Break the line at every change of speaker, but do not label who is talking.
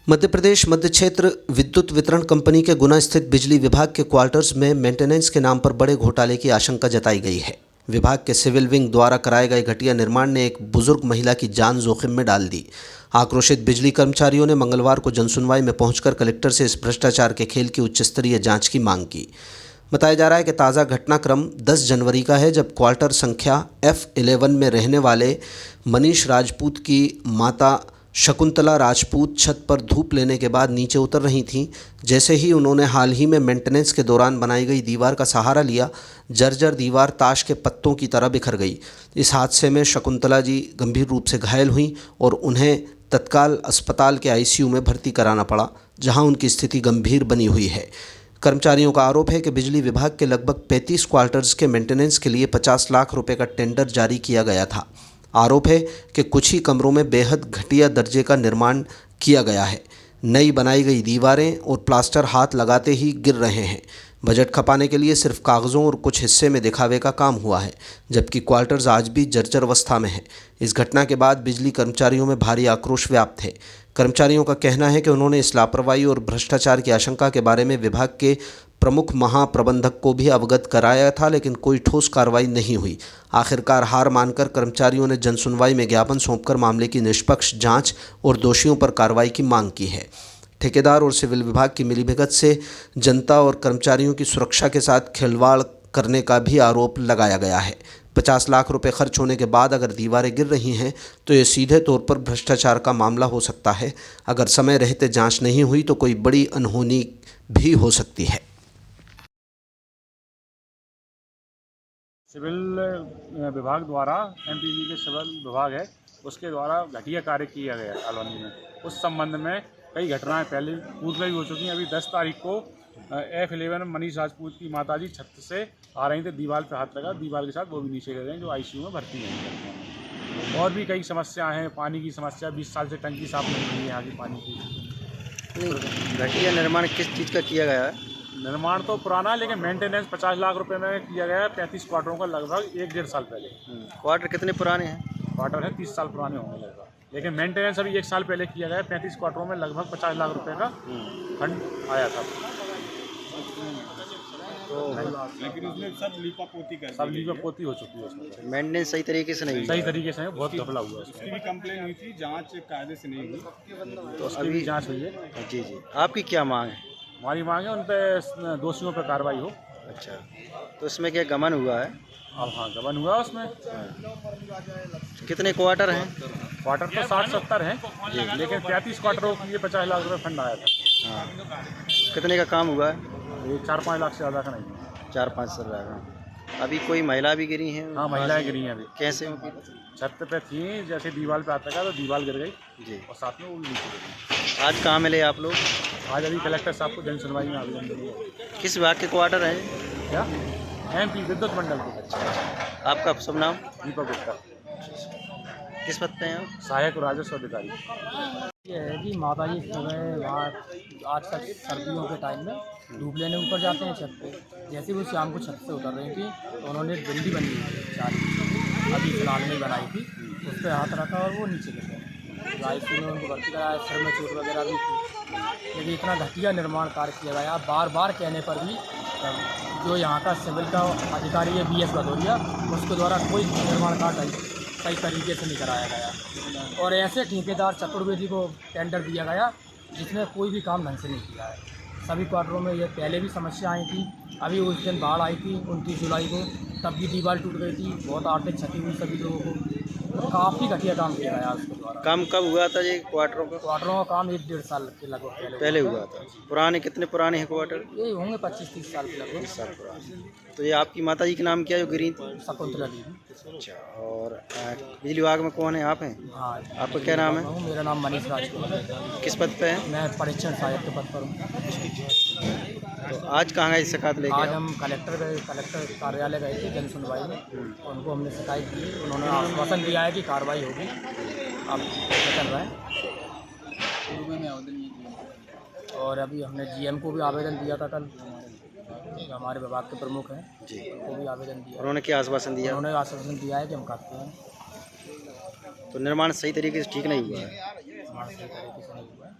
मध्य प्रदेश मध्य क्षेत्र विद्युत वितरण कंपनी के गुना स्थित बिजली विभाग के क्वार्टर्स में मेंटेनेंस के नाम पर बड़े घोटाले की आशंका जताई गई है। विभाग के सिविल विंग द्वारा कराए गए घटिया निर्माण ने एक बुजुर्ग महिला की जान जोखिम में डाल दी। आक्रोशित बिजली कर्मचारियों ने मंगलवार को जनसुनवाई में पहुंचकर कलेक्टर से इस भ्रष्टाचार के खेल की उच्च स्तरीय जांच की मांग की। बताया जा रहा है कि ताज़ा घटनाक्रम 10 जनवरी का है, जब क्वार्टर संख्या F11 में रहने वाले मनीष राजपूत की माता शकुंतला राजपूत छत पर धूप लेने के बाद नीचे उतर रही थीं। जैसे ही उन्होंने हाल ही में मेंटेनेंस के दौरान बनाई गई दीवार का सहारा लिया, जर्जर दीवार ताश के पत्तों की तरह बिखर गई। इस हादसे में शकुंतला जी गंभीर रूप से घायल हुईं और उन्हें तत्काल अस्पताल के ICU में भर्ती कराना पड़ा, जहां उनकी स्थिति गंभीर बनी हुई है। कर्मचारियों का आरोप है कि बिजली विभाग के लगभग 35 क्वार्टर्स के मेंटेनेंस के लिए 50 लाख रुपए का टेंडर जारी किया गया था। आरोप है कि कुछ ही कमरों में बेहद घटिया दर्जे का निर्माण किया गया है। नई बनाई गई दीवारें और प्लास्टर हाथ लगाते ही गिर रहे हैं। बजट खपाने के लिए सिर्फ कागज़ों और कुछ हिस्से में दिखावे का काम हुआ है, जबकि क्वार्टर्स आज भी जर्जर अवस्था में है। इस घटना के बाद बिजली कर्मचारियों में भारी आक्रोश व्याप्त है। कर्मचारियों का कहना है कि उन्होंने इस लापरवाही और भ्रष्टाचार की आशंका के बारे में विभाग के प्रमुख महाप्रबंधक को भी अवगत कराया था, लेकिन कोई ठोस कार्रवाई नहीं हुई। आखिरकार हार मानकर कर्मचारियों ने जनसुनवाई में ज्ञापन सौंपकर मामले की निष्पक्ष जांच और दोषियों पर कार्रवाई की मांग की है। ठेकेदार और सिविल विभाग की मिलीभगत से जनता और कर्मचारियों की सुरक्षा के साथ खिलवाड़ करने का भी आरोप लगाया गया है। 50 लाख रुपए खर्च होने के बाद अगर दीवारें गिर रही हैं तो ये सीधे तौर पर भ्रष्टाचार का मामला हो सकता है। अगर समय रहते जांच नहीं हुई तो कोई बड़ी अनहोनी भी हो सकती है।
सिविल विभाग द्वारा MPV के सिविल विभाग है, उसके द्वारा घटिया कार्य किया गया है कॉलोनी में। उस संबंध में कई घटनाएं पहले पूर्व में भी हो चुकी हैं। अभी 10 तारीख को F11 मनीष राजपूत की माताजी छत से आ रही थी, दीवार पे हाथ लगा, दीवार के साथ वो भी नीचे गिर गए, जो ICU में भर्ती हैं। और भी कई समस्या हैं। पानी की समस्या, 20 साल से टंकी साफ नहीं हुई है यहाँ की पानी की।
घटिया निर्माण किस चीज़ का किया गया है?
निर्माण तो पुराना है, लेकिन मेंटेनेंस 50 लाख रुपए में किया गया है। 35 क्वार्टरों का लगभग 1-1.5 साल पहले।
क्वार्टर कितने पुराने हैं?
क्वार्टर है 30 साल पुराने होंगे लगभग, लेकिन मेंटेनेंस अभी 1 साल पहले किया गया है। 35 क्वार्टरों में लगभग 50 लाख रुपए का फंड आया था।
तो
लेकिन उसमें सब लीपापोती हो चुकी है उसमें।
मेंटेनेंस सही तरीके से नहीं
सही तरीके से बहुत घपला हुआ है।
उसकी भी कंप्लेन हुई थी, जांच कायदे से नहीं हुई,
तो उसकी भी जाँच हुई है।
जी जी, आपकी क्या मांग है?
हमारी मांग है उन पे दोषियों पर कार्रवाई हो।
अच्छा, तो इसमें क्या गमन हुआ है?
अब हाँ, गबन हुआ उसमें।
कितने क्वार्टर हैं?
क्वार्टर तो 60-70 हैं, लेकिन 35 क्वार्टरों के लिए 50 लाख रुपए फंड आया था।
हाँ, कितने का काम हुआ है?
ये 4-5 लाख से ज़्यादा का नहीं।
4-5 साल का। अभी कोई महिला भी गिरी हैं?
हाँ, महिलाएं गिरी हैं अभी।
कैसे?
छत पे थी, जैसे दीवार पे आता था तो दीवार गिर गई
जी।
और साथ में वो नीचे गिर गई।
आज कहाँ मिले आप लोग?
आज अभी कलेक्टर साहब को जनसुनवाई में आवेदन दिया।
किस विभाग के क्वार्टर हैं?
क्या? MP विद्युत मंडल के। अच्छा।
आपका शुभ नाम?
दीपक गुप्ता,
किस पद पे हैं आप?
सहायक राजस्व अधिकारी।
ये है कि माता जी सुबह वहाँ आजकल सर्दियों के टाइम में धूप लेने ऊपर जाते हैं छत पे। जैसे वो शाम को छत से उतर रही थी तो उन्होंने एक बिल्डी बनी हुई थी चार, अभी फिलहाल में बनाई थी, उस पर हाथ रखा और वो नीचे गिर गए। ICU में उनको भर्ती कराया, सिर में चोट वगैरह भी थी। लेकिन इतना घटिया निर्माण कार्य किया गया, बार बार कहने पर भी जो यहाँ का सिविल का अधिकारी है BS भदौरिया, उसके द्वारा कोई निर्माण कार्य सही तरीके से नहीं कराया गया। और ऐसे ठेकेदार चतुर्वेदी को टेंडर दिया गया जिसने कोई भी काम ढंग से नहीं किया है। सभी क्वार्टरों में ये पहले भी समस्या आई थी। अभी उस दिन बाढ़ आई थी 29 जुलाई को, तब भी दीवार टूट गई थी, बहुत आर्थिक क्षति हुई सभी लोगों को। तो काफ़ी घटिया काम किया गया उसके द्वारा।
काम कब हुआ था ये क्वार्टरों का?
क्वार्टरों का काम 1-1.5 साल के लगभग
पहले हुआ था। पुराने कितने पुराने हैं क्वार्टर?
ये होंगे 25-30 साल के लगभग।
30 साल पुराने। तो ये आपकी माता जी के नाम क्या जो गिरी थी?
शकुंतला दीदी।
अच्छा, और बिजली विभाग में कौन है? आप हैं?
हाँ।
आपका क्या नाम है?
मेरा नाम मनीष राजपूत है।
किस पद पे है?
मैं परीक्षण सहायक के पद पर हूँ।
तो आज कहाँ गए शिकायत लेके?
आज हम कलेक्टर कार्यालय गए थे जनसुनवाई में, उनको हमने शिकायत की। उन्होंने आश्वासन दिया है कि कार्रवाई होगी। अब चल रहा है। और अभी हमने GM को भी आवेदन दिया था कल, हमारे विभाग के प्रमुख हैं
जी,
उनको भी आवेदन दिया।
उन्होंने क्या आश्वासन दिया?
उन्होंने आश्वासन दिया है कि हम करते हैं।
तो निर्माण सही तरीके से ठीक नहीं हुआ है।
निर्माण सही तरीके से नहीं हुआ है।